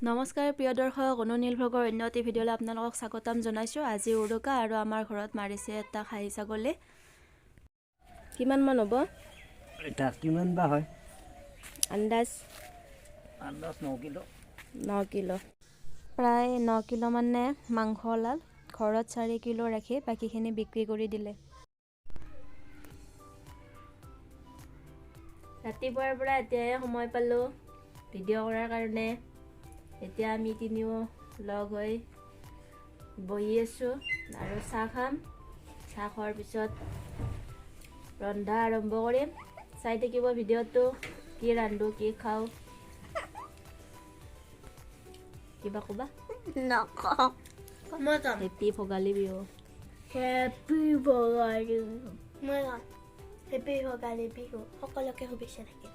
নমস্কাৰ প্ৰিয় দৰ্শক অনু-নীল ভ্লগৰ অন্য এটি ভিডিঅ'লৈ আপোনালোকক স্বাগতম জনাইছোঁ। আজি উৰুকা আৰু আমাৰ ঘৰত মাৰিছে এটা খাহী ছাগলী। কিমান মান হ'ব? এটা কিমান বা হয়? আন্দাজ 9 কিলো। 9 কিলো। প্ৰায় 9 কিলো মানে মাংস ওলাল। ঘৰত 4 কিলো ৰাখি বাকীখিনি বিক্ৰী কৰি দিলে। ৰাতিপুৱাৰ পৰা এতিয়াহে সময় পালোঁ ভিডিঅ' কৰাৰ কাৰণে। এতিয়া আমি তিনিও লগ হৈ বহি আছোঁ আৰু চাহ খাম। চাহ খোৱাৰ পিছত ৰন্ধা আৰম্ভ কৰিম। চাই থাকিব ভিডিঅ'টো, কি ৰান্ধো কি খাওঁ। কিবা ক'বা? নকওঁ। মই যাম। হেপী ভোগালী বিহু। হেপী ভোগালী বিহু। মই যাম। হেপী ভোগালী বিহু। সকলোকে শুভেচ্ছা থাকিল।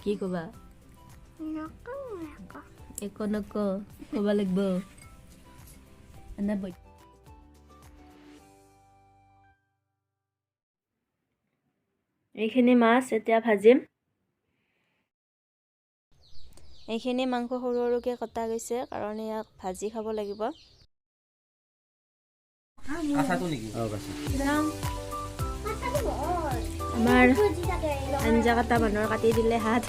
কি ক'বা? নকওঁ। একো নকওঁ, ক'ব লাগিব। এইখিনি মাছ এতিয়া ভাজিম। এইখিনি মাংস সৰু সৰুকৈ কটা গৈছে কাৰণ ইয়াক ভাজি খাব লাগিব। আমাৰ আঞ্জা কটা মানুহৰ কাটি দিলে হাত।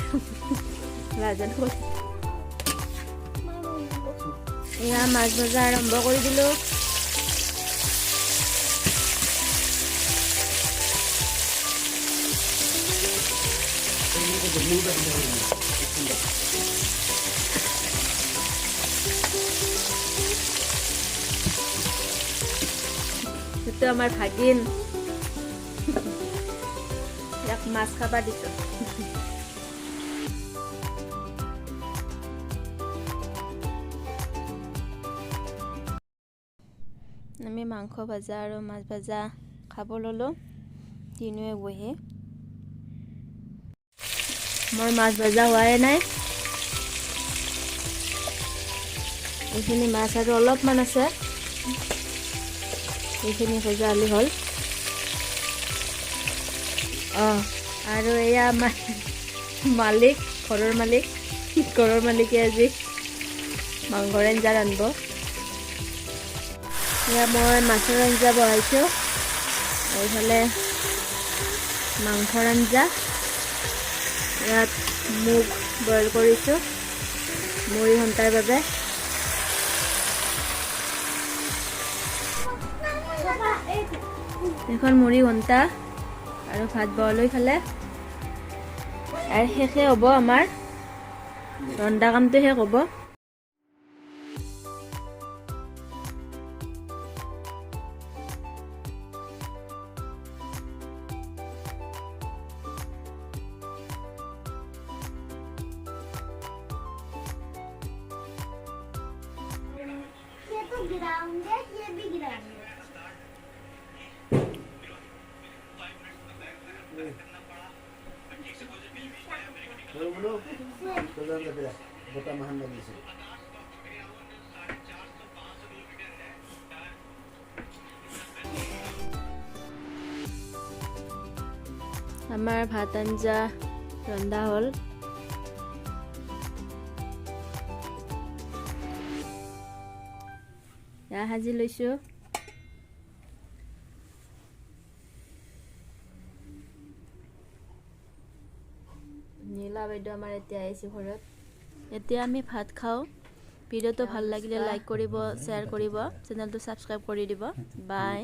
এয়া মাছ ভজা আৰম্ভ কৰি দিলোঁ। সেইটো আমাৰ ভাগিন, ইয়াক মাছ খাবা দিছোঁ। আমি মাংস ভাজা আৰু মাছ ভাজা খাব ল'লোঁ তিনিওৱে বহি। মোৰ মাছ ভাজা হোৱাই নাই। এইখিনি মাছ আৰু অলপমান আছে, এইখিনি ভজা হ'লে হ'ল। আৰু এয়া আমাৰ মালিক, ঘৰৰ মালিকে আজি মাংসৰ আঞ্জা ৰান্ধিব। এয়া মই মাছৰ আঞ্জা বহাইছোঁ, এইফালে মাংসৰ আঞ্জা। ইয়াত মুগ বইল কৰিছোঁ মুড়ি ঘণ্টাৰ বাবে। এখন মুড়ি ঘণ্টা আৰু ভাত বইল খালে আৰু শেষে হ'ব, আমাৰ ৰন্ধা কামটো শেষ হ'ব। ग्राउंड है, ये भी ग्राउंड है। আমাৰ ভাত আঞ্জা ৰন্ধা হ'ল। এয়া সাজি লৈছোঁ। নীলা বাইদেউ আমাৰ এতিয়া আহিছে ঘৰত। এতিয়া আমি ভাত খাওঁ। ভিডিঅ'টো ভাল লাগিলে লাইক কৰিব, শ্বেয়াৰ কৰিব, চেনেলটো ছাবস্ক্ৰাইব কৰি দিব। বাই।